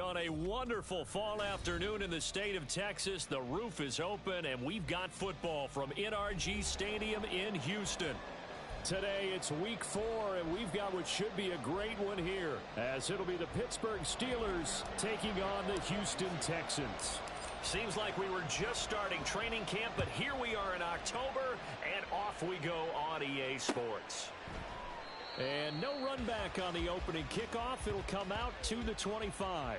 On a wonderful fall afternoon in the state of Texas, the roof is open, and we've got football from NRG Stadium in Houston. Today, it's week 4, and we've got what should be a great one here, as it'll be the Pittsburgh Steelers taking on the Houston Texans. Seems like we were just starting training camp, but here we are in October, and off we go on EA Sports. And no run back on the opening kickoff. It'll come out to the 25.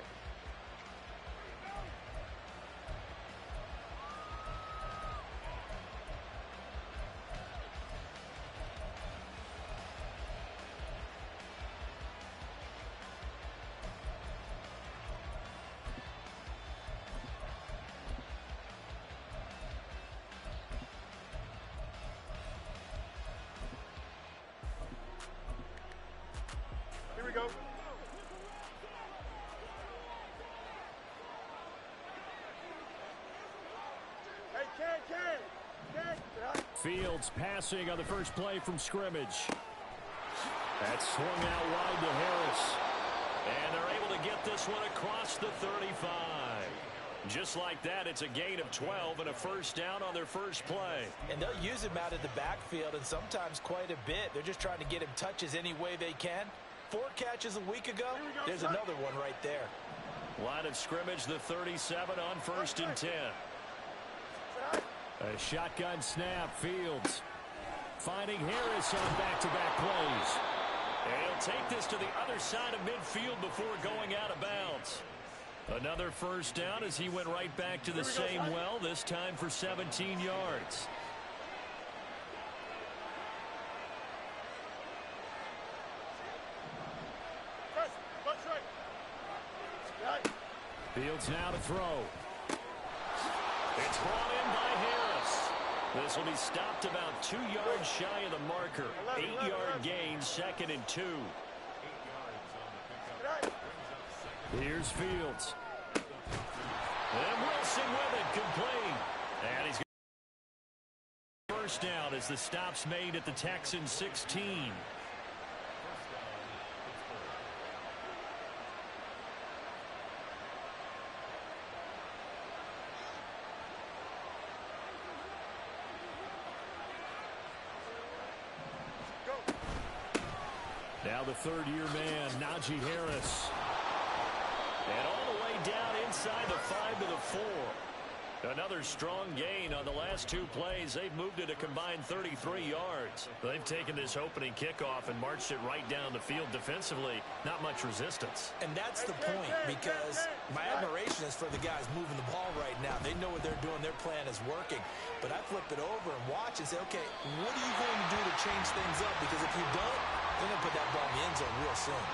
Go. Fields passing on the first play from scrimmage. That's swung out wide to Harris. And they're able to get this one across the 35. Just like that, it's a gain of 12 and a first down on their first play. And they'll use him out of the backfield, and sometimes quite a bit. They're just trying to get him touches any way they can. 4 catches a week ago, there's another one right there. Line of scrimmage, the 37 on 1st and 10. A shotgun snap, Fields finding Harris on back-to-back plays. And he'll take this to the other side of midfield before going out of bounds. Another first down as he went right back to the same well, this time for 17 yards. Fields now to throw. It's brought in by Harris. This will be stopped about 2 yards shy of the marker. 8-yard gain, 2nd and 2. Here's Fields. And Wilson with it, complete. And he's got first down as the stop's made at the Texans 16. Now the third-year man, Najee Harris. And all the way down inside the 5 to the 4. Another strong gain on the last 2 plays. They've moved it a combined 33 yards. They've taken this opening kickoff and marched it right down the field defensively. Not much resistance. And that's the point, because my admiration is for the guys moving the ball right now. They know what they're doing. Their plan is working. But I flip it over and watch and say, okay, what are you going to do to change things up? Because if you don't, they're going to put that ball in the end zone real soon.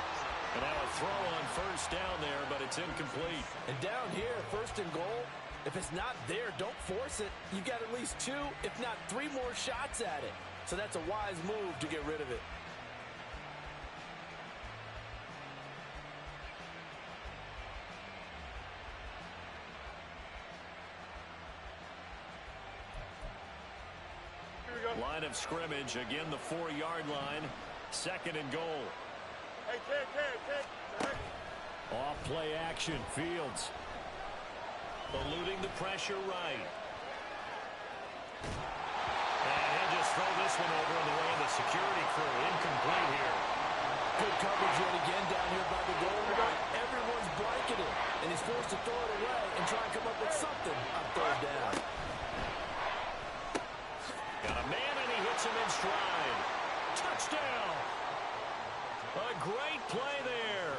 And now a throw on first down there, but it's incomplete. And down here, 1st and goal, if it's not there, don't force it. You've got at least 2, if not 3 more shots at it. So that's a wise move to get rid of it. Line of scrimmage, again the 4-yard line. 2nd and goal. Off play action, Fields. Eluding the pressure right. And he'll just throw this one over in the way of the security crew. Incomplete here. Good coverage yet again down here by the goal line. Everyone's blanketed, and he's forced to throw it away and try and come up with something on 3rd down. Got a man, and he hits him in stride. Touchdown. A great play there.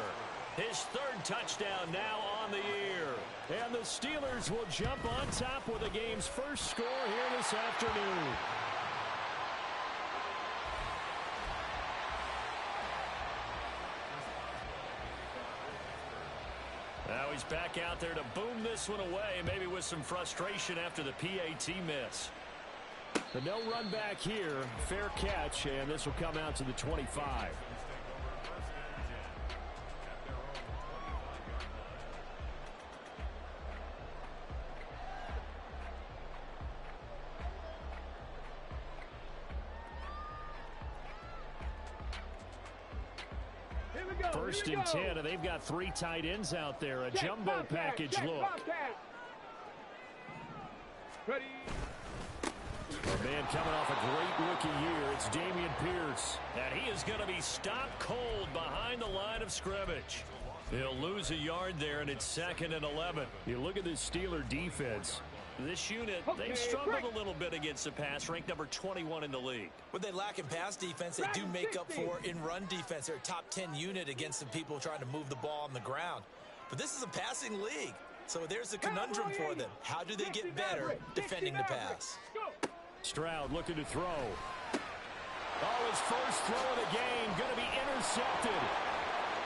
His 3rd touchdown now on the year. And the Steelers will jump on top with the game's first score here this afternoon. Now he's back out there to boom this one away, maybe with some frustration after the PAT miss. The no run back here, fair catch, and this will come out to the 25. First and 10, and they've got 3 tight ends out there. A jumbo package look. Ready. A man coming off a great rookie year. It's Dameon Pierce. And he is going to be stopped cold behind the line of scrimmage. He'll lose a yard there, and it's 2nd and 11. You look at this Steeler defense. This unit, they've struggled a little bit against the pass, ranked number 21 in the league. What they lack in pass defense, they do make up for in run defense. They're a top 10 unit against the people trying to move the ball on the ground. But this is a passing league, so there's a conundrum for them. How do they get better defending the pass? Stroud looking to throw. Oh, his first throw of the game going to be intercepted.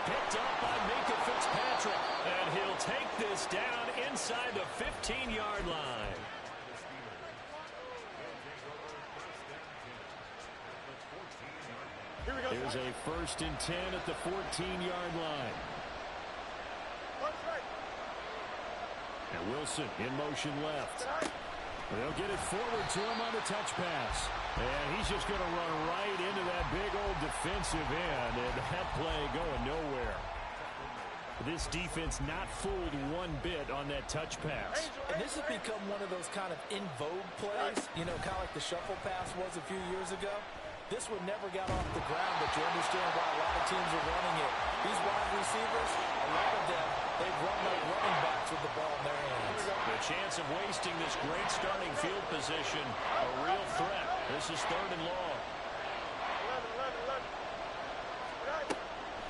Picked up by Minka Fitzpatrick. And he'll take this down inside the 15-yard line. Here we go. Here's a 1st and 10 at the 14-yard line. And Wilson in motion left. They'll get it forward to him on the touch pass. And he's just going to run right into that big old defensive end. And that play going nowhere. This defense not fooled one bit on that touch pass. And this has become one of those kind of in vogue plays, you know, kind of like the shuffle pass was a few years ago. This one never got off the ground, but you understand why a lot of teams are running it. These wide receivers, a lot of them, they've run like running backs with the ball in their hands. The chance of wasting this great starting field position, a real threat. This is 3rd and long.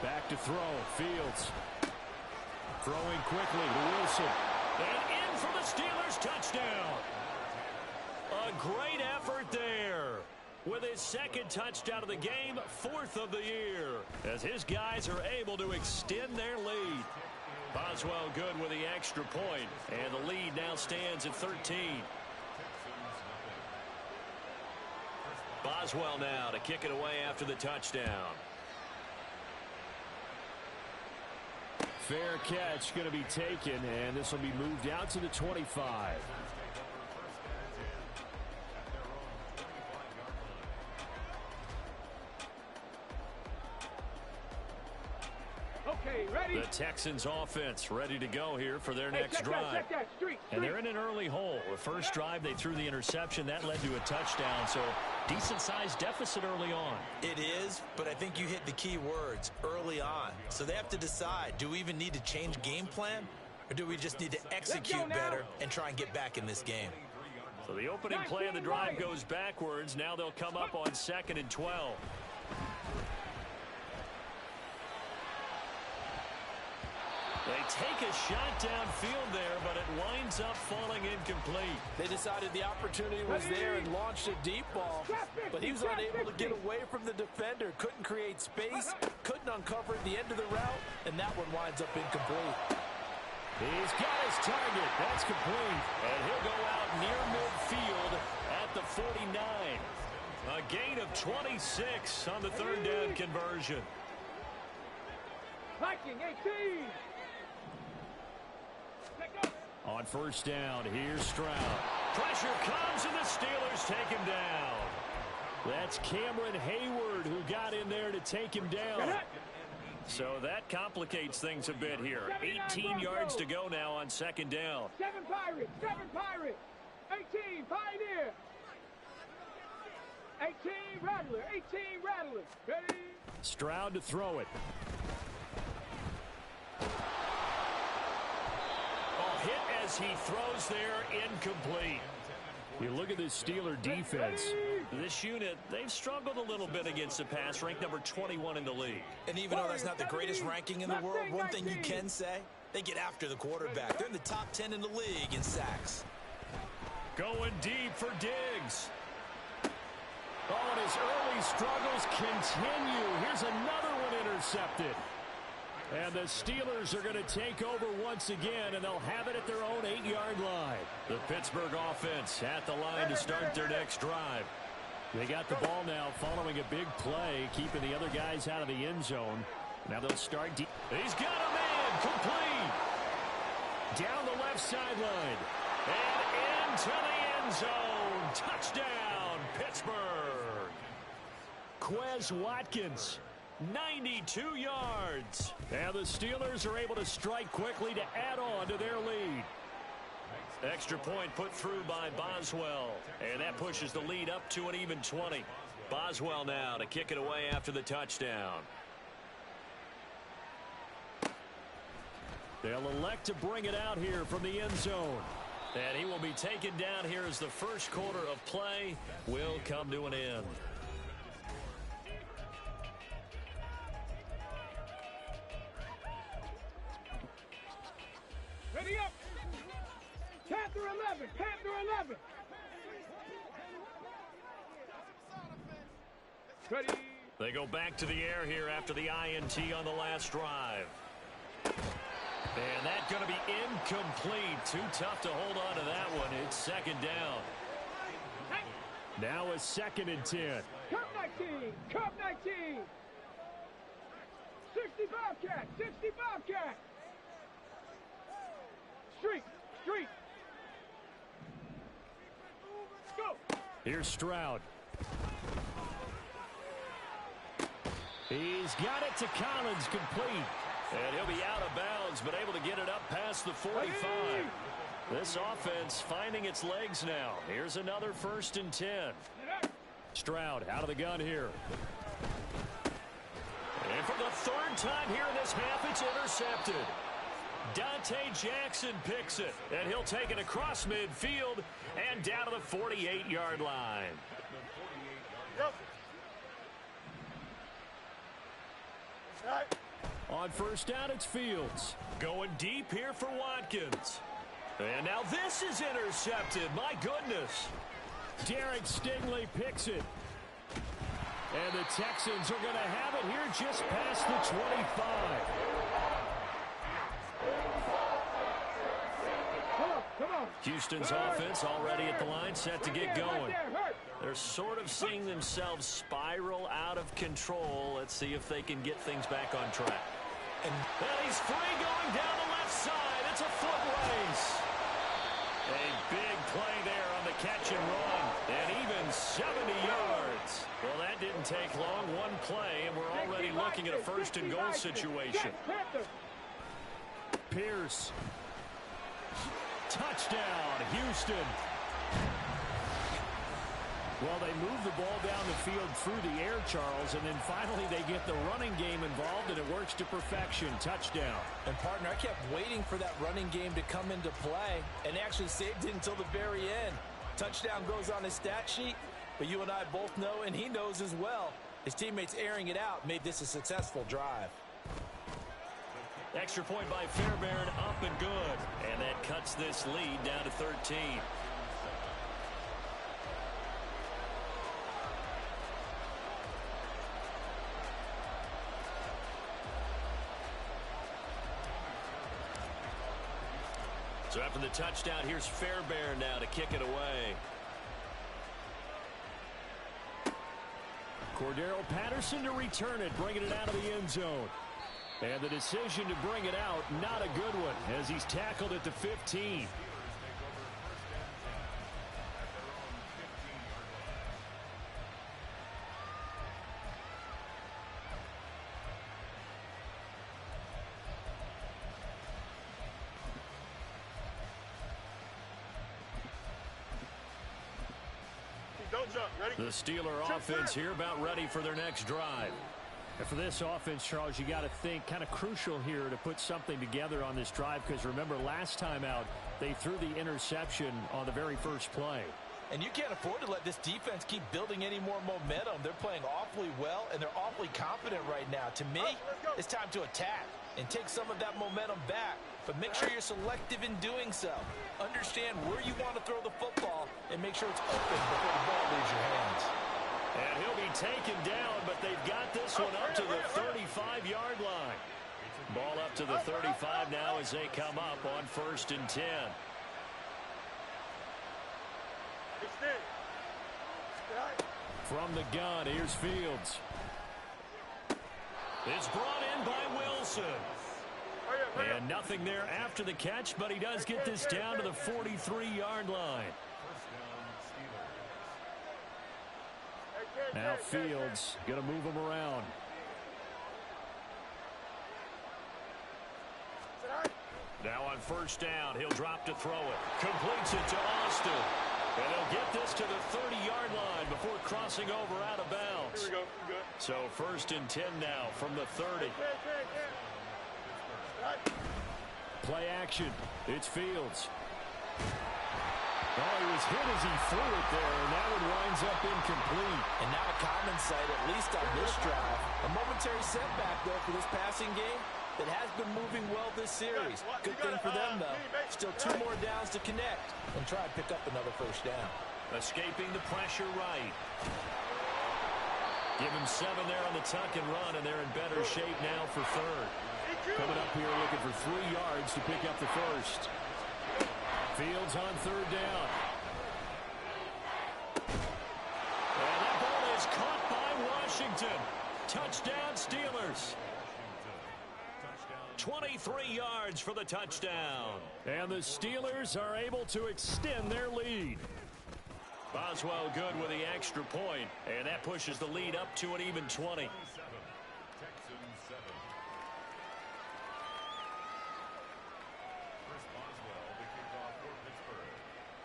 Back to throw, Fields. Throwing quickly to Wilson. And in for the Steelers touchdown. A great effort there. With his 2nd touchdown of the game, 4th of the year. As his guys are able to extend their lead. Boswell good with the extra point. And the lead now stands at 13. Boswell now to kick it away after the touchdown. Fair catch going to be taken, and this will be moved out to the 25. Okay, ready. The Texans offense ready to go here for their next drive. And they're in an early hole. The first drive they threw the interception. That led to a touchdown, so decent-sized deficit early on. It is, but I think you hit the key words, early on. So they have to decide, do we even need to change game plan? Or do we just need to execute better and try and get back in this game? So the opening play of the drive goes backwards. Now they'll come up on 2nd and 12. They take a shot downfield there, but it winds up falling incomplete. They decided the opportunity was there and launched a deep ball, but he was unable to get away from the defender, couldn't create space, couldn't uncover the end of the route, and that one winds up incomplete. He's got his target. That's complete. And he'll go out near midfield at the 49. A gain of 26 on the 3rd down conversion. Viking 18. On 1st down, here's Stroud. Pressure comes, and the Steelers take him down. That's Cameron Hayward who got in there to take him down. So that complicates things a bit here. 18 yards to go now on 2nd down. 7 Pirates, 7 Pirates. 18 Pioneer. 18 Rattler, 18 Rattler. Ready? Stroud to throw it. Hit as he throws there, incomplete. You look at this Steeler defense. This unit, they've struggled a little bit against the pass, ranked number 21 in the league. And even though that's not the greatest ranking in the world, one thing you can say, they get after the quarterback. They're in the top 10 in the league in sacks. Going deep for Diggs. Oh, and his early struggles continue. Here's another one intercepted. And the Steelers are going to take over once again, and they'll have it at their own 8-yard line. The Pittsburgh offense at the line to start their next drive. They got the ball now following a big play, keeping the other guys out of the end zone. Now they'll start deep. He's got a man, complete. Down the left sideline. And into the end zone. Touchdown, Pittsburgh. Quez Watkins 92 yards. And the Steelers are able to strike quickly to add on to their lead. Extra point put through by Boswell. And that pushes the lead up to an even 20. Boswell now to kick it away after the touchdown. They'll elect to bring it out here from the end zone. And he will be taken down here as the first quarter of play will come to an end. Ready up. Panther 11. Panther 11. Ready. They go back to the air here after the INT on the last drive. And that's going to be incomplete. Too tough to hold on to that one. It's second down. Now a 2nd and 10. Cup 19. Cup 19. 60 Bobcat. 60 Bobcat. Street. Street. Go. Here's Stroud. He's got it to Collins, complete. And he'll be out of bounds, but able to get it up past the 45. This offense finding its legs now. Here's another 1st and 10. Stroud out of the gun here. And for the 3rd time here in this half, it's intercepted. Dante Jackson picks it, and he'll take it across midfield and down to the 48-yard line. On 1st down, it's Fields. Going deep here for Watkins. And now this is intercepted. My goodness. Derek Stingley picks it. And the Texans are going to have it here just past the 25. Come on. Houston's offense already at the line, set to get going. They're sort of seeing themselves spiral out of control. Let's see if they can get things back on track. And he's free going down the left side. It's a foot race. A big play there on the catch and run. And even 70 yards. Well, that didn't take long. One play, and we're already looking at a 1st and goal situation. Pierce. Touchdown, Houston. Well, they move the ball down the field through the air, Charles, and then finally they get the running game involved, and it works to perfection. Touchdown. And, partner, I kept waiting for that running game to come into play and actually saved it until the very end. Touchdown goes on his stat sheet, but you and I both know, and he knows as well, his teammates airing it out made this a successful drive. Extra point by Fairbairn, up and good. And that cuts this lead down to 13. So after the touchdown, here's Fairbairn now to kick it away. Cordero Patterson to return it, bringing it out of the end zone. And the decision to bring it out, not a good one, as he's tackled at the 15. The Steeler offense here about ready for their next drive. And for this offense, Charles, you got to think kind of crucial here to put something together on this drive, because remember last time out they threw the interception on the very first play. And you can't afford to let this defense keep building any more momentum. They're playing awfully well, and they're awfully confident right now. To me, it's time to attack and take some of that momentum back, but make sure you're selective in doing so. Understand where you want to throw the football and make sure it's open before the ball leaves your hands. And he'll be taken down, but they've got this one up to the 35-yard line. Ball up to the 35 now as they come up on 1st and 10. From the gun, here's Fields. It's brought in by Wilson. And nothing there after the catch, but he does get this down to the 43-yard line. Now Fields going to move him around. Now on first down, he'll drop to throw it. Completes it to Austin. And he'll get this to the 30-yard line before crossing over out of bounds. Here we go. Good. So first and 10 now from the 30. Play action. It's Fields. Oh, he was hit as he threw it there, and that one winds up incomplete. And now a common sight, at least on this drive. A momentary setback, though, for this passing game that has been moving well this series. Good thing for them, though. Still 2 more downs to connect and try and pick up another first down. Escaping the pressure right. Give him 7 there on the tuck and run, and they're in better shape now for third. Coming up here looking for 3 yards to pick up the first. Fields on third down. And that ball is caught by Washington. Touchdown Steelers. 23 yards for the touchdown. And the Steelers are able to extend their lead. Boswell good with the extra point, and that pushes the lead up to an even 20.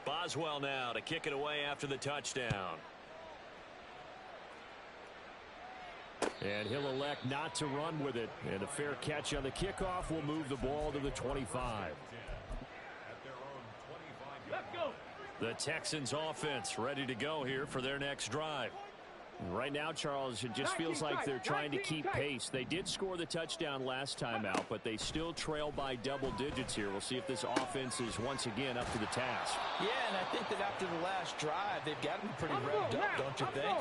Boswell now to kick it away after the touchdown. And he'll elect not to run with it. And a fair catch on the kickoff will move the ball to the 25. Let's go. The Texans offense ready to go here for their next drive. Right now, Charles, it just feels like they're trying to keep pace. They did score the touchdown last time out, but they still trail by double digits here. We'll see if this offense is once again up to the task. Yeah, and I think that after the last drive, they've gotten pretty revved up, don't you think?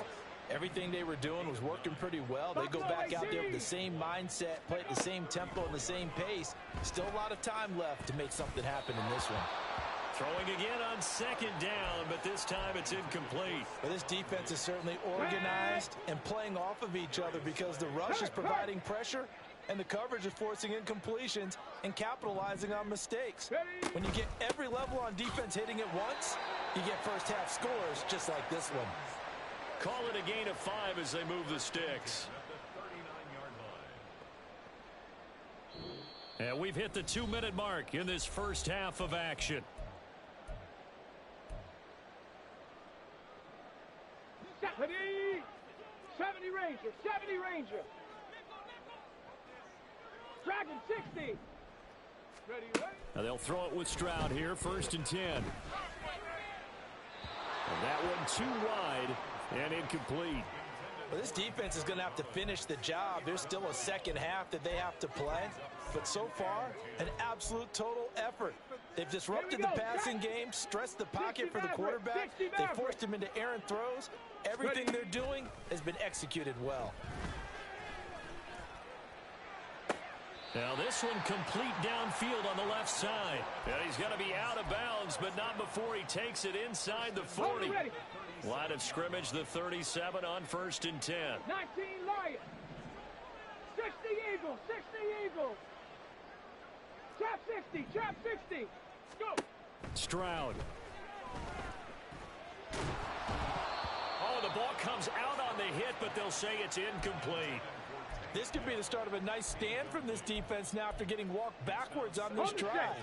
Everything they were doing was working pretty well. They go back out there with the same mindset, play at the same tempo and the same pace. Still a lot of time left to make something happen in this one. Throwing again on second down, but this time it's incomplete. But this defense is certainly organized and playing off of each other because the rush is providing pressure and the coverage is forcing incompletions and capitalizing on mistakes. When you get every level on defense hitting at once, you get first half scores just like this one. Call it a gain of 5 as they move the sticks. And we've hit the 2-minute mark in this first half of action. 70 Ranger, 70 Ranger. Dragon 60. Ready, ready. Now they'll throw it with Stroud here, first and 10. And that one too wide and incomplete. Well, this defense is going to have to finish the job. There's still a second half that they have to play. But so far, an absolute total effort. They've disrupted the passing game, stressed the pocket for the quarterback. They forced him into errant throws. Everything they're doing has been executed well. Now this one complete downfield on the left side. And he's going to be out of bounds, but not before he takes it inside the 40. Line of scrimmage, the 37 on first and 10. 19 Lions. 60 Eagles, 60 Eagles. Trap 60, trap 60. Go. Stroud. Oh, the ball comes out on the hit, but they'll say it's incomplete. This could be the start of a nice stand from this defense now after getting walked backwards on this drive.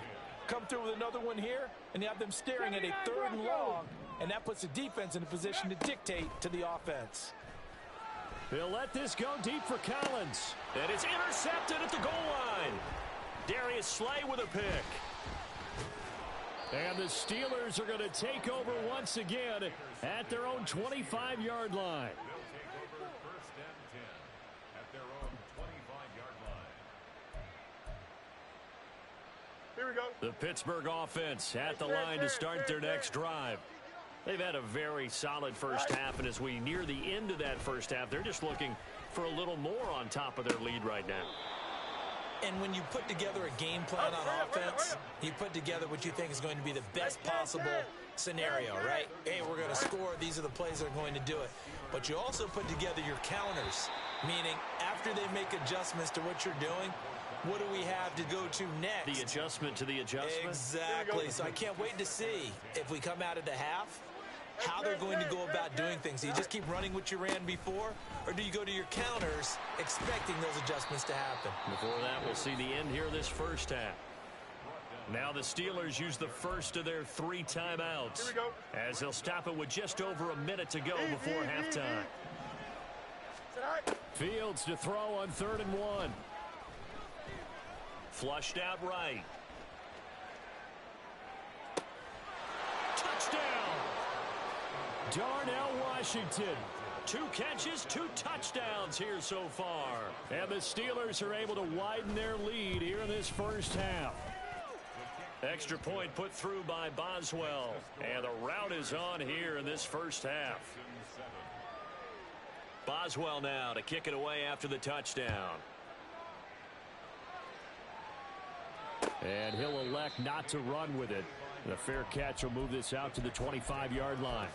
Come through with another one here, and you have them staring at a 3rd and long, and that puts the defense in a position to dictate to the offense. They'll let this go deep for Collins. And it's intercepted at the goal line. Darius Slay with a pick. And the Steelers are going to take over once again at their own 25-yard line. Here we go. The Pittsburgh offense at the line to start their next drive. They've had a very solid first half, and as we near the end of that first half, they're just looking for a little more on top of their lead right now. And when you put together a game plan on offense, you put together what you think is going to be the best possible scenario, right? Hey, we're going to score. These are the plays that are going to do it. But you also put together your counters, meaning after they make adjustments to what you're doing, what do we have to go to next? The adjustment to the adjustment? Exactly. So I can't wait to see if we come out of the half, how they're going to go about doing things. Do you just keep running what you ran before, or do you go to your counters expecting those adjustments to happen? Before that, we'll see the end here this first half. Now the Steelers use the first of their 3 timeouts. Here we go. As they'll stop it with just over a minute to go before halftime. Fields to throw on 3rd and 1. Flushed out right. Touchdown! Darnell Washington. 2 catches, 2 touchdowns here so far. And the Steelers are able to widen their lead here in this first half. Extra point put through by Boswell. And the route is on here in this first half. Boswell now to kick it away after the touchdown. And he'll elect not to run with it. The fair catch will move this out to the 25-yard line.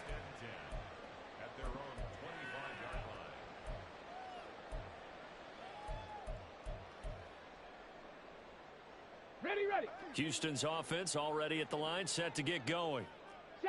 Ready. Houston's offense already at the line, set to get going.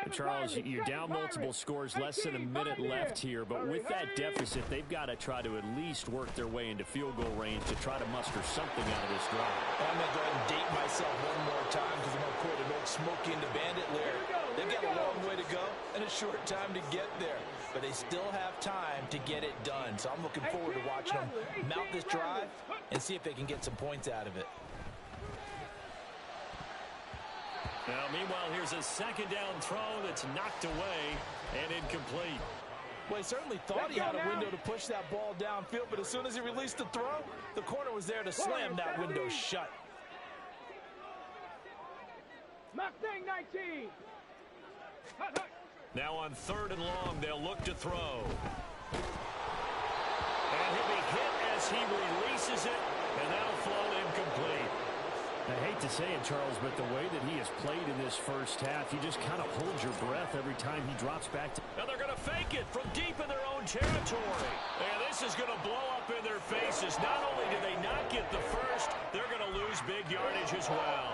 And Charles, you're down multiple scores, less than a minute left here, but with that deficit, they've got to try to at least work their way into field goal range to try to muster something out of this drive. I'm going to go ahead and date myself one more time because I'm going to quote an old Smokey and the Bandit lyric. They've got a long way to go and a short time to get there, but they still have time to get it done. So I'm looking forward to watching them mount this drive and see if they can get some points out of it. Now, meanwhile, here's a 2nd down throw that's knocked away and incomplete. Well, he certainly thought he had a window to push that ball downfield, but as soon as he released the throw, the corner was there to slam that window shut. Mustang 19. Now on 3rd and long, they'll look to throw. And he'll be hit as he releases it, and that'll fall incomplete. I hate to say it, Charles, but the way that he has played in this first half, you just kind of hold your breath every time he drops back. Now they're going to fake it from deep in their own territory. And this is going to blow up in their faces. Not only do they not get the first, they're going to lose big yardage as well.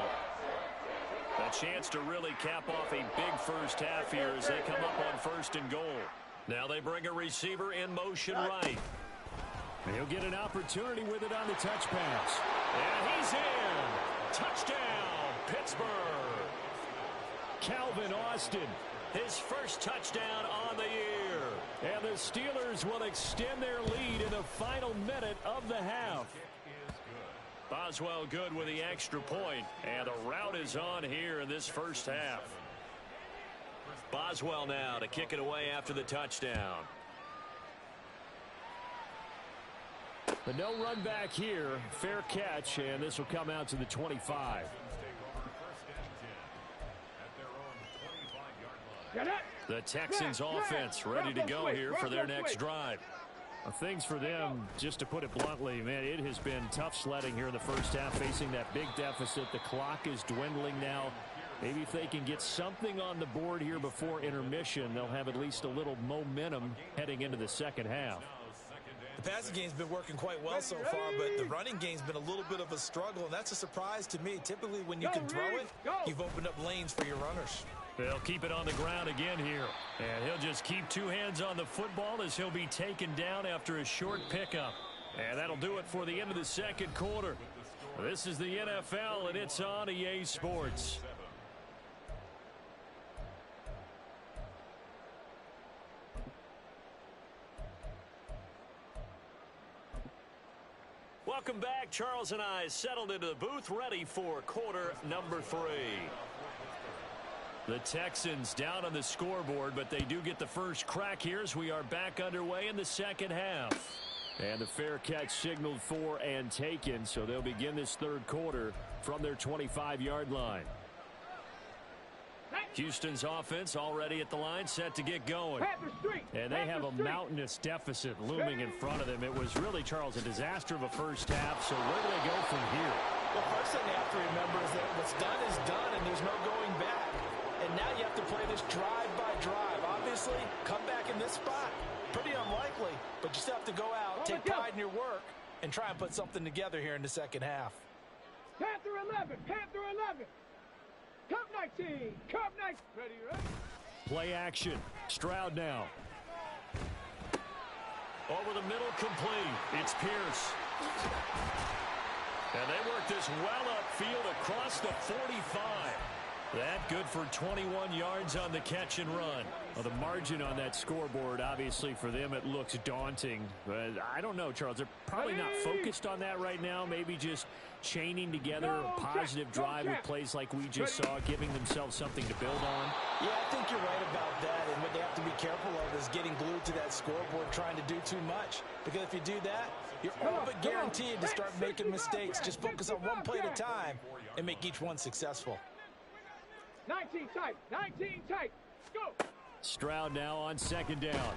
A chance to really cap off a big first half here as they come up on 1st and goal. Now they bring a receiver in motion right. And he'll get an opportunity with it on the touch pass. And he's in. Touchdown, Pittsburgh. Calvin Austin, his first touchdown on the year. And the Steelers will extend their lead in the final minute of the half. Boswell good with the extra point, and the route is on here in this first half. Boswell now to kick it away after the touchdown. But no run back here. Fair catch, and this will come out to the 25. The Texans offense ready to go here for their next drive. Things for them, just to put it bluntly, man, it has been tough sledding here in the first half, facing that big deficit. The clock is dwindling now. Maybe if they can get something on the board here before intermission, they'll have at least a little momentum heading into the second half. The passing game's been working quite well so far, but the running game's been a little bit of a struggle, and that's a surprise to me. Typically, when you can throw it, you've opened up lanes for your runners. They'll keep it on the ground again here. And he'll just keep 2 hands on the football as he'll be taken down after a short pickup. And that'll do it for the end of the second quarter. This is the NFL, and it's on EA Sports. Welcome back. Charles and I settled into the booth, ready for quarter number 3. The Texans down on the scoreboard, but they do get the first crack here as we are back underway in the second half. And the fair catch signaled for and taken, so they'll begin this third quarter from their 25-yard line. Houston's offense already at the line, set to get going. And they have a mountainous deficit looming in front of them. It was really, Charles, a disaster of a first half, so where do they go from here? Well, first thing they have to remember is that what's done is done, and there's no going back. And now you have to play this drive by drive. Obviously, come back in this spot. Pretty unlikely, but you still have to go out, take pride in your work, and try and put something together here in the second half. Panther 11, Panther 11. Cup 19, Cup 19. Ready, right? Play action. Stroud now. Over the middle, complete. It's Pierce. And they work this well upfield across the 45. That good for 21 yards on the catch and run. Well, the margin on that scoreboard, obviously for them it looks daunting. But I don't know, Charles. They're probably not focused on that right now. Maybe just chaining together a positive drive with plays like we just saw, giving themselves something to build on. Yeah, I think you're right about that. And what they have to be careful of is getting glued to that scoreboard trying to do too much. Because if you do that, you're all but guaranteed to start making mistakes. Just focus on one play at a time and make each one successful. 19 tight, 19 tight, go! Stroud now on second down.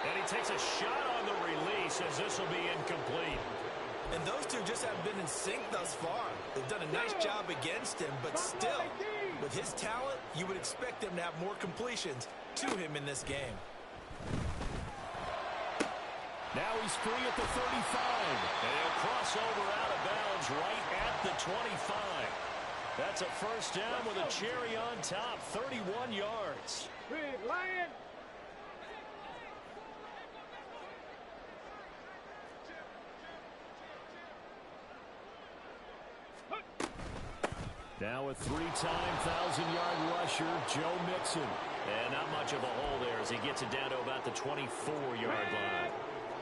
And he takes a shot on the release as this will be incomplete. And those two just haven't been in sync thus far. They've done a nice job against him, but still, with his talent, you would expect them to have more completions to him in this game. Now he's free at the 35. And he'll cross over out of bounds right at the 25. That's a first down with a cherry on top, 31 yards. Big Lion. Now a three-time 1,000-yard rusher, Joe Mixon. And not much of a hole there as he gets it down to about the 24-yard line.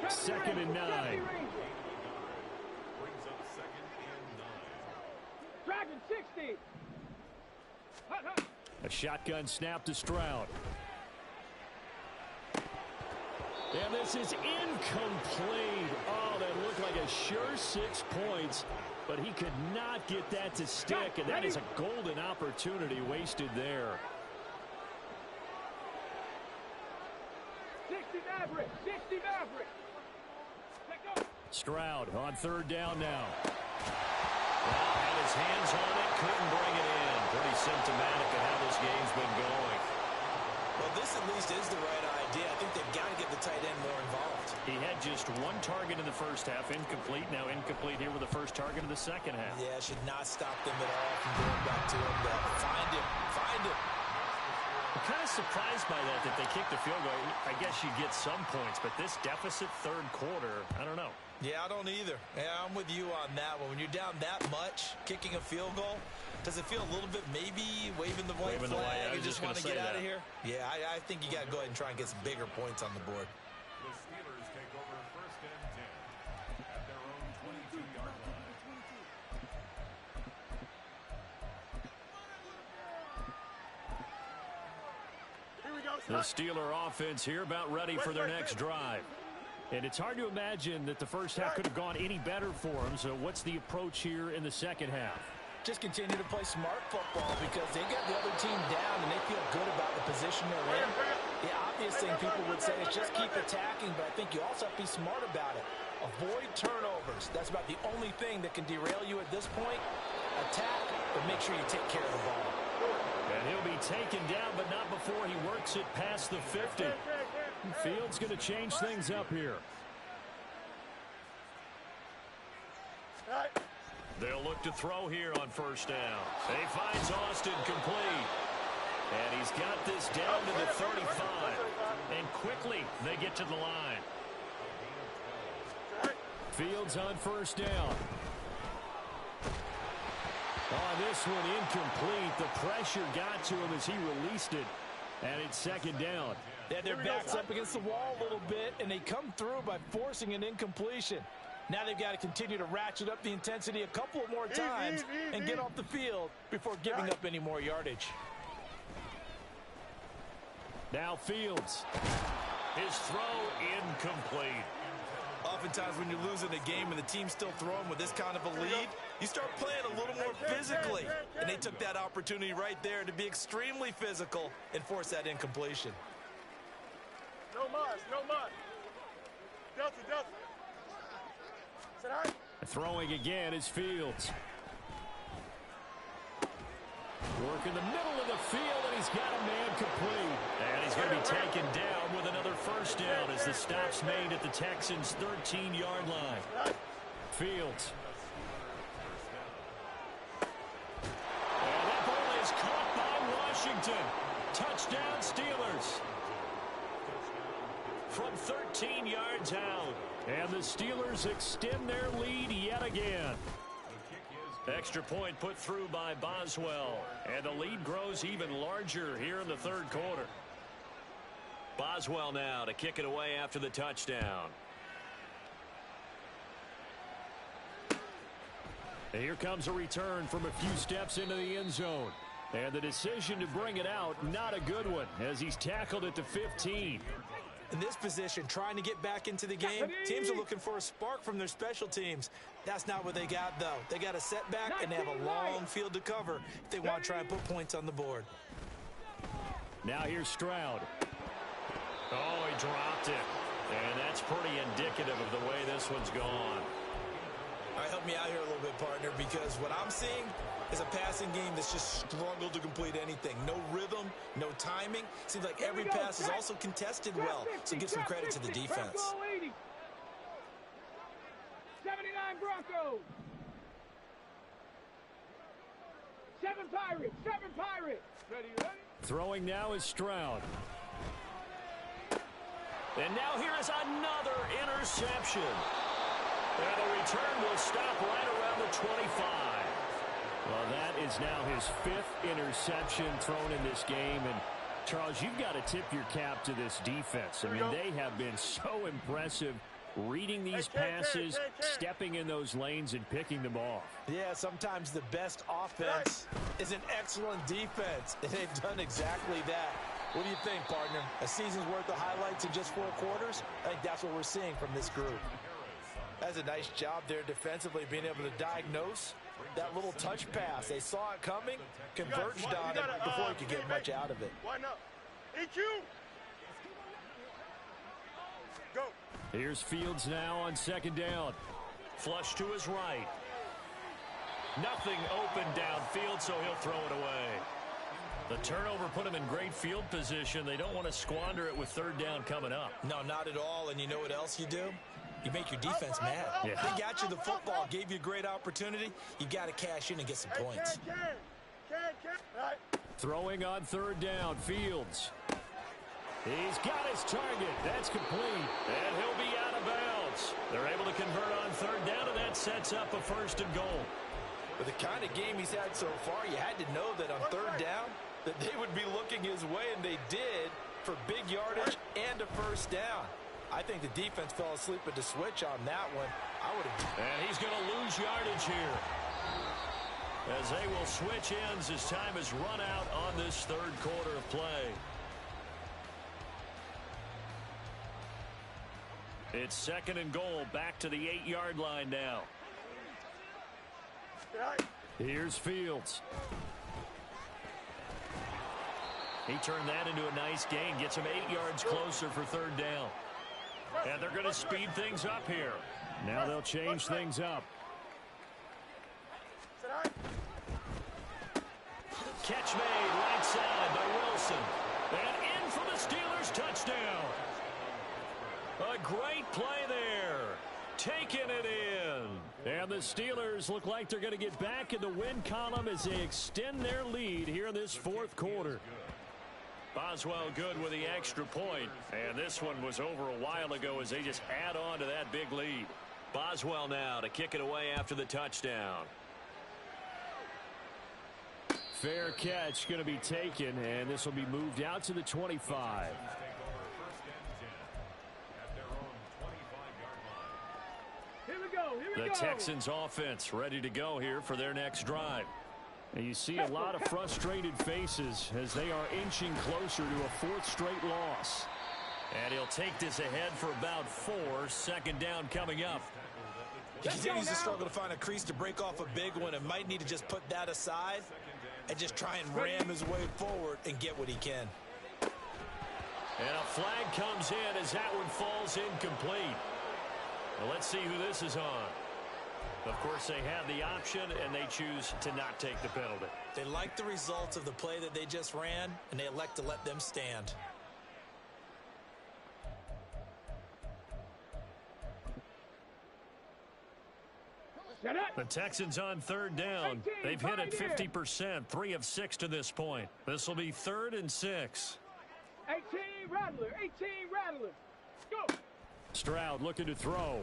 2nd and 9. Dragon 60. A shotgun snap to Stroud. And this is incomplete. Oh, that looked like a sure 6 points, but he could not get that to stick, and that is a golden opportunity wasted there. 60 Maverick, 60 Maverick. Stroud on 3rd down now. Well, had his hands on it, couldn't bring it in. Pretty symptomatic of how this game's been going. Well, this at least is the right idea. I think they've got to get the tight end more involved. He had just 1 target in the first half, incomplete. Now incomplete here with the first target of the second half. Yeah, should not stop them at all from going back to him. Find him, find him. I'm kind of surprised by that they kicked the field goal. I guess you get some points, but this deficit 3rd quarter, I don't know. Yeah, I don't either. Yeah, I'm with you on that one. When you're down that much, kicking a field goal, does it feel a little bit maybe waving the white flag and just want to get out of here? Yeah, I think you got to go ahead and try and get some bigger points on the board. The Steelers take over 1st and 10 at their own 22-yard line. Here we go, The Steeler offense here about ready for their next drive. And it's hard to imagine that the first half could have gone any better for them. So what's the approach here in the second half? Just continue to play smart football because they got the other team down and they feel good about the position they're in. The obvious thing people would say is just keep attacking, but I think you also have to be smart about it. Avoid turnovers. That's about the only thing that can derail you at this point. Attack, but make sure you take care of the ball. And he'll be taken down, but not before he works it past the 50. Fields going to change things up here. They'll look to throw here on 1st down. He finds Austin complete. And he's got this down to the 35. And quickly they get to the line. Fields on 1st down. Oh, this one incomplete. The pressure got to him as he released it. And it's 2nd down. Yeah, their backs up against the wall a little bit, and they come through by forcing an incompletion. Now they've got to continue to ratchet up the intensity a couple of more times and get off the field before giving up any more yardage. Now Fields. His throw incomplete. Oftentimes when you're losing a game and the team's still throwing with this kind of a lead, you start playing a little more physically. And they took that opportunity right there to be extremely physical and force that incompletion. No mas, no mas. Delta, Delta. Sit high. Throwing again is Fields. Work in the middle of the field, and he's got a man complete. And he's going to be taken down with another 1st down as the stop's made at the Texans' 13-yard line. Fields. And that ball is caught by Washington. Touchdown, Steelers. from 13 yards out. And the Steelers extend their lead yet again. Extra point put through by Boswell. And the lead grows even larger here in the third quarter. Boswell now to kick it away after the touchdown. And here comes a return from a few steps into the end zone. And the decision to bring it out, not a good one, as he's tackled at the 15. In this position, trying to get back into the game, teams are looking for a spark from their special teams. That's not what they got, though. They got a setback, and they have a long field to cover if they want to try and put points on the board. Now here's Stroud. Oh, he dropped it. And that's pretty indicative of the way this one's gone. All right, help me out here a little bit, partner, because what I'm seeing is a passing game that's just struggled to complete anything. No rhythm, no timing. Seems like every pass is also contested well, so give some credit to the defense. 79 Broncos. 7 Pirates. 7 Pirates. Ready. Throwing now is Stroud. And now here is another interception. And the return will stop right around the 25. Well, that is now his 5th interception thrown in this game. And, Charles, you've got to tip your cap to this defense. I mean, they have been so impressive reading these passes, stepping in those lanes, and picking them off. Yeah, sometimes the best offense is an excellent defense, and they've done exactly that. What do you think, partner? A season's worth of highlights in just 4 quarters? I think that's what we're seeing from this group. That's a nice job there defensively, being able to diagnose that little touch pass. They saw it coming, converged on it before he could get much out of it. Why not? EQ! Go! Here's Fields now on 2nd down. Flush to his right. Nothing open downfield, so he'll throw it away. The turnover put him in great field position. They don't want to squander it with 3rd down coming up. No, not at all. And you know what else you do? You make your defense mad. Yeah. They got you the football, gave you a great opportunity. You got to cash in and get some points. Right. Throwing on 3rd down, Fields. He's got his target. That's complete. And he'll be out of bounds. They're able to convert on 3rd down, and that sets up a 1st and goal. With the kind of game he's had so far, you had to know that on 3rd down, that they would be looking his way, and they did, for big yardage and a 1st down. I think the defense fell asleep at the switch on that one. I would have. And he's going to lose yardage here, as they will switch ends as time is run out on this 3rd quarter of play. It's 2nd and goal, back to the 8-yard line now. Here's Fields. He turned that into a nice gain, gets him 8 yards closer for 3rd down. And they're going to speed things up here. Now they'll change things up. Catch made right side by Wilson. And in for the Steelers touchdown. A great play there. Taking it in. And the Steelers look like they're going to get back in the win column as they extend their lead here in this 4th quarter. Boswell good with the extra point. And this one was over a while ago as they just add on to that big lead. Boswell now to kick it away after the touchdown. Fair catch going to be taken, and this will be moved out to the 25. The Texans offense ready to go here for their next drive. And you see a lot of frustrated faces as they are inching closer to a 4th straight loss. And he'll take this ahead for about 4. 2nd down coming up. He continues to struggle to find a crease to break off a big one and might need to just put that aside and just try and ram his way forward and get what he can. And a flag comes in as that one falls incomplete. Well, let's see who this is on. Of course, they have the option, and they choose to not take the penalty. They like the results of the play that they just ran, and they elect to let them stand. The Texans on 3rd down. They've hit it 50%, 3 of 6 to this point. This will be 3rd and 6. 18 Rattler, 18 Rattler. Go. Stroud looking to throw.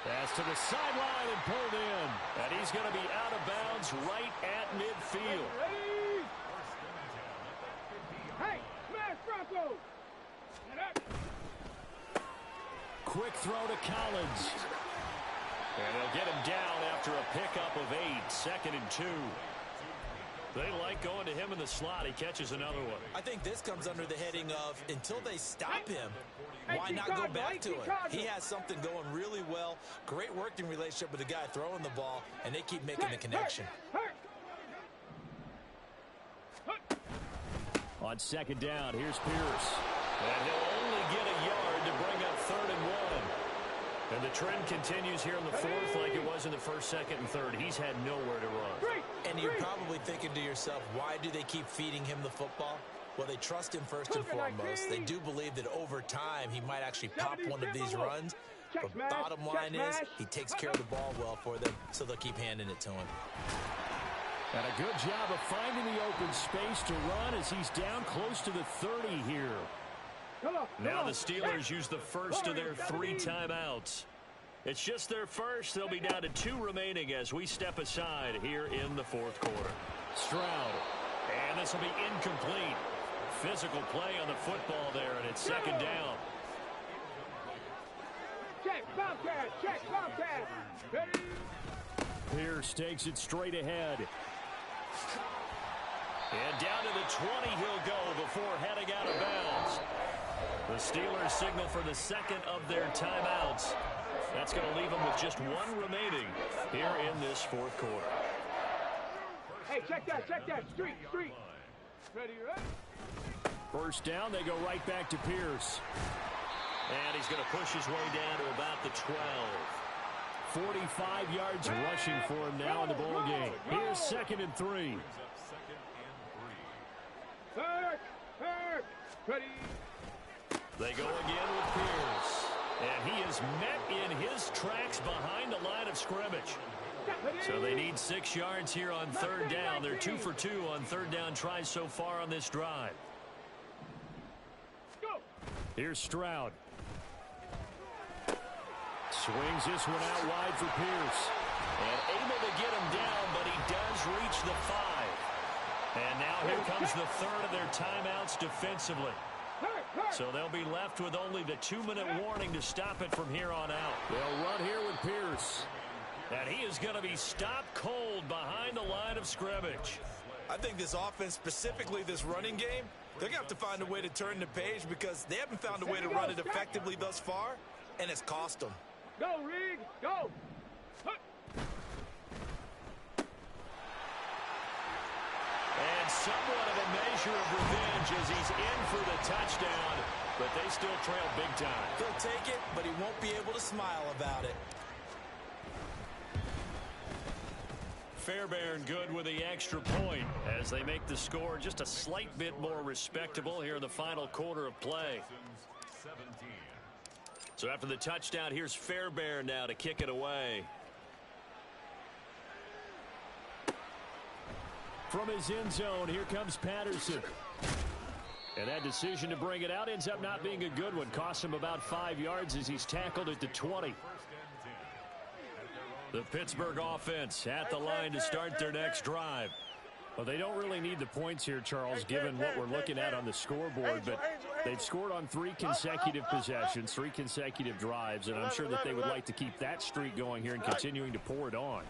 Pass to the sideline and pulled in. And he's going to be out of bounds right at midfield. Ready? Hey, smash Bronco. Quick throw to Collins. And they'll get him down after a pickup of 8. 2nd and 2. They like going to him in the slot. He catches another one. I think this comes under the heading of until they stop him, why not go back to it? He has something going really well. Great working relationship with the guy throwing the ball, and they keep making the connection. On 2nd down, here's Pierce. And he'll only get a yard to bring up 3rd and 1. And the trend continues here in the 4th like it was in the 1st, 2nd, and 3rd. He's had nowhere to run. And you're probably thinking to yourself, why do they keep feeding him the football? Well, they trust him first and foremost. They do believe that over time he might actually pop one of these runs. But bottom line is he takes care of the ball well for them, so they'll keep handing it to him. And a good job of finding the open space to run as he's down close to the 30 here. Now the Steelers use the first of their 3 timeouts. It's just their first. They'll be down to 2 remaining as we step aside here in the 4th quarter. Stroud. And this will be incomplete. Physical play on the football there, and it's 2nd down. Check, Bobcat, check, Bobcat. Ready? Pierce takes it straight ahead. And down to the 20 he'll go before heading out of bounds. The Steelers signal for the 2nd of their timeouts. That's going to leave them with just 1 remaining here in this 4th quarter. Hey, check that, street. Ready, ready? First down, they go right back to Pierce. And he's going to push his way down to about the 12. 45 yards rushing for him now in the ball game. Here's 2nd and 3. Ready? They go again with Pierce. And he is met in his tracks behind the line of scrimmage. So they need 6 yards here on 3rd down. They're 2 for 2 on 3rd down tries so far on this drive. Here's Stroud. Swings this one out wide for Pierce. And able to get him down, but he does reach the 5. And now here comes the 3rd of their timeouts defensively. So they'll be left with only the 2-minute warning to stop it from here on out. They'll run here with Pierce. And he is going to be stopped cold behind the line of scrimmage. I think this offense, specifically this running game, they're going to have to find a way to turn the page because they haven't found a way to run it effectively thus far, and it's cost them. Go, Reed, go! And somewhat of a measure of revenge as he's in for the touchdown, but they still trail big time. He'll take it, but he won't be able to smile about it. Fairbairn good with the extra point as they make the score just a slight bit more respectable here in the final quarter of play. So after the touchdown, here's Fairbairn now to kick it away. From his end zone, here comes Patterson. And that decision to bring it out ends up not being a good one. Costs him about 5 yards as he's tackled at the 20. The Pittsburgh offense at the line to start their next drive. Well, they don't really need the points here, Charles, given what we're looking at on the scoreboard, but they've scored on 3 consecutive possessions, 3 consecutive drives, and I'm sure that they would like to keep that streak going here and continuing to pour it on.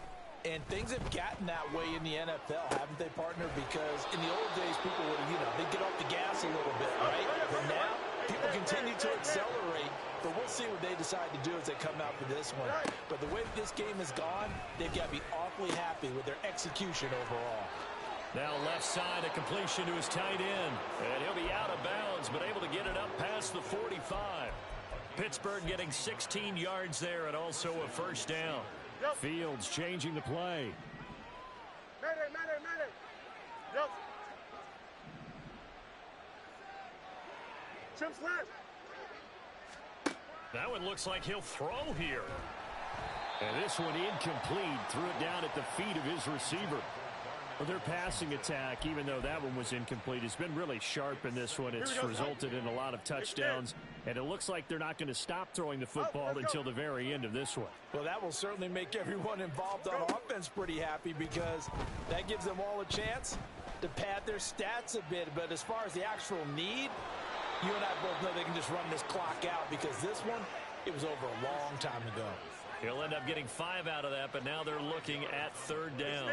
And things have gotten that way in the NFL, haven't they, partner? Because in the old days, people would, they'd get off the gas a little bit, right? But now, people continue to accelerate, but we'll see what they decide to do as they come out for this one. But the way this game has gone, they've got to be awfully happy with their execution overall. Now left side, a completion to his tight end. And he'll be out of bounds, but able to get it up past the 45. Pittsburgh getting 16 yards there and also a first down. Fields changing the play. Yep. Chip slant. That one looks like he'll throw here. And this one incomplete. Threw it down at the feet of his receiver. Well, their passing attack, even though that one was incomplete, has been really sharp in this one. It's resulted in a lot of touchdowns, and it looks like they're not going to stop throwing the football until the very end of this one. Well, that will certainly make everyone involved on offense pretty happy, because that gives them all a chance to pad their stats a bit. But as far as the actual need, you and I both know they can just run this clock out, because this one, it was over a long time ago. He'll end up getting 5 out of that, but now they're looking at 3rd down.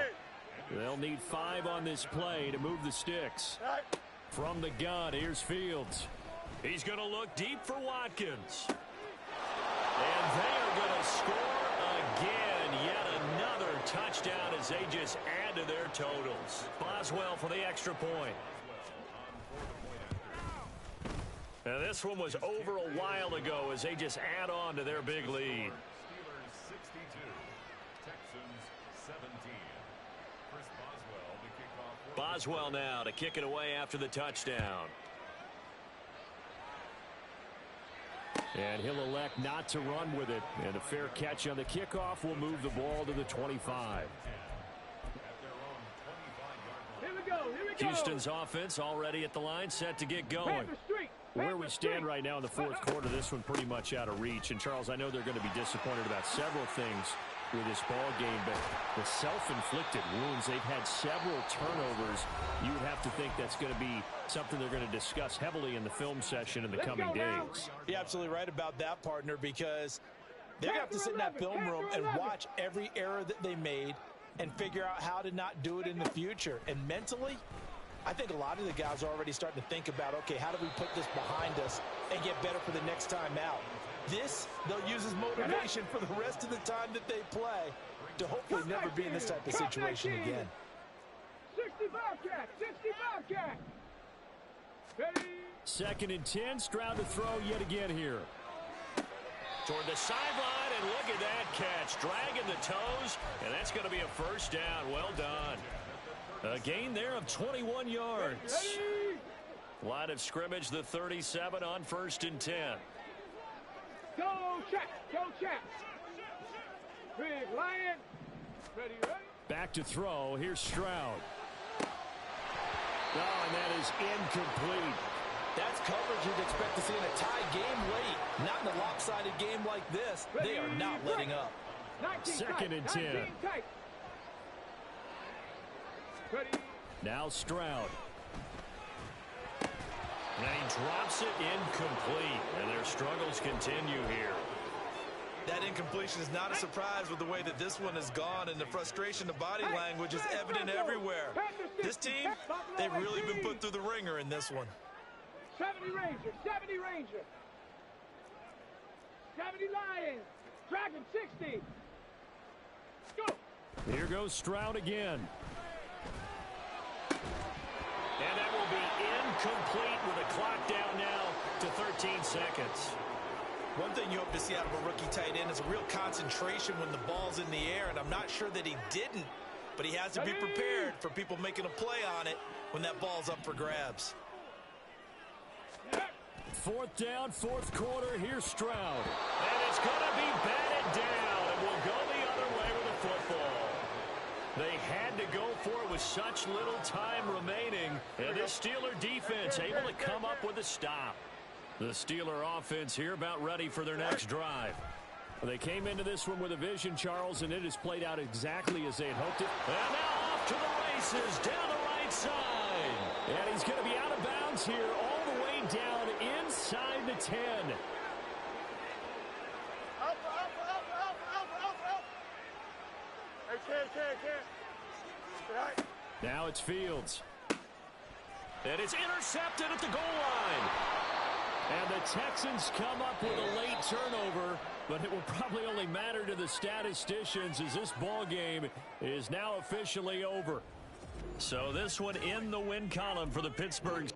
They'll need 5 on this play to move the sticks. From the gun, here's Fields. He's going to look deep for Watkins. And they are going to score again. Yet another touchdown as they just add to their totals. Boswell for the extra point. And this one was over a while ago as they just add on to their big lead. Steelers 62, Texans 17. Chris Boswell to kick off. Boswell now to kick it away after the touchdown. And he'll elect not to run with it. And a fair catch on the kickoff will move the ball to the 25. Here we go. Houston's offense already at the line, set to get going. Where we stand right now in the 4th quarter, this one pretty much out of reach. And, Charles, I know they're going to be disappointed about several things with this ball game, but the self-inflicted wounds, they've had several turnovers. You would have to think that's going to be something they're going to discuss heavily in the film session in the coming days. You're absolutely right about that, partner, because they're going to have to sit in that film room and watch every error that they made and figure out how to not do it in the future. And mentally, I think a lot of the guys are already starting to think about, okay, how do we put this behind us and get better for the next time out? This, they'll use as motivation for the rest of the time that they play to hopefully never be in this type of situation again. 65 catch, 65 catch. Ready? 2nd and 10, Stroud to throw yet again here. Toward the sideline, and look at that catch. Dragging the toes, and that's going to be a 1st down. Well done. A gain there of 21 yards. Line of scrimmage, the 37 on 1st and 10. Go, check. Go, check. Big Lion. Ready. Back to throw. Here's Stroud. Oh, and that is incomplete. That's coverage you'd expect to see in a tie game late. Not in a lopsided game like this. They are not letting up. 2nd and 10. Ready. Now Stroud. And he drops it incomplete. And their struggles continue here. That incompletion is not a surprise with the way that this one has gone, and the frustration, the body language is evident everywhere. This team, they've really been put through the ringer in this one. 70 Ranger, 70 Ranger. 70 Lions. Dragon 60. Go. Here goes Stroud again. And that will be incomplete with a clock down now to 13 seconds. One thing you hope to see out of a rookie tight end is a real concentration when the ball's in the air, and I'm not sure that he didn't, but he has to be prepared for people making a play on it when that ball's up for grabs. 4th down, 4th quarter. Here's Stroud. And it's going to be batted down, and we'll go the other way with the football. They had to go for it with such little time remaining. And this Steeler defense able to come up with a stop. The Steeler offense here about ready for their next drive. They came into this one with a vision, Charles, and it has played out exactly as they had hoped it. And now off to the races down the right side. And he's going to be out of bounds here all the way down inside the 10. Now it's Fields. And it's intercepted at the goal line. And the Texans come up with a late turnover, but it will probably only matter to the statisticians as this ball game is now officially over. So this one in the win column for the Pittsburgh